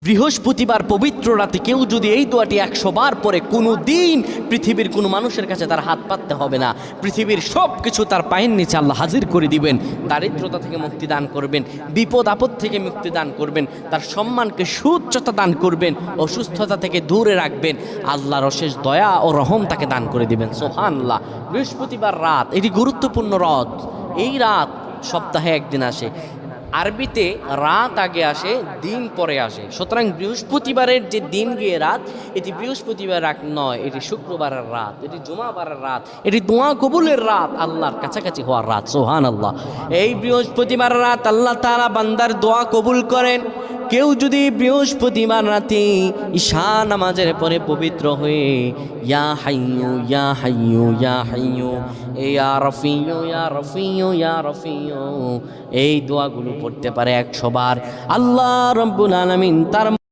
বৃহস্পতিবার পবিত্র রাতে কেউ যদি এই দোয়াটি 100 বার পরে কোনো দিন পৃথিবীর কোনো মানুষের কাছে তার হাত পাততে হবে না, পৃথিবীর সব কিছু তার পায়ের নিচে আল্লাহ হাজির করে দিবেন। দারিদ্রতা থেকে মুক্তি দান করবেন, বিপদ আপদ থেকে মুক্তি দান করবেন, তার সম্মানকে সুউচ্চতা দান করবেন, অসুস্থতা থেকে দূরে রাখবেন, আল্লাহর অশেষ দয়া ও রহম তাকে দান করে দিবেন। সুবহানাল্লাহ। বৃহস্পতিবার রাত এটি গুরুত্বপূর্ণ রাত। এই রাত সপ্তাহে একদিন আসে। আরবিতে রাত আগে আসে, দিন পরে আসে। সুতরাং বৃহস্পতিবারের যে দিন গিয়ে রাত, এটি বৃহস্পতিবার রাত নয়, এটি শুক্রবারের রাত, এটি জুমাবারের রাত, এটি দোয়া কবুলের রাত, আল্লাহর কাছাকাছি হওয়ার রাত। সুবহানাল্লাহ। এই বৃহস্পতিবার রাত আল্লাহ তাআলা বান্দার দোয়া কবুল করেন। কেউ যদি বৃহস্পতিবার রাতে ঈশা নামাজের পরে পবিত্র হয়ে ইয়া হাইয়ু ইয়া হাইয়ু ইয়া হাইয়ু ইয়া রফিয়ু ইয়া রফিয়ু ইয়া রফিয়ু এই দোয়াগুলো পড়তে পারে 100 বার, আল্লাহ রাব্বুল আলামিন তার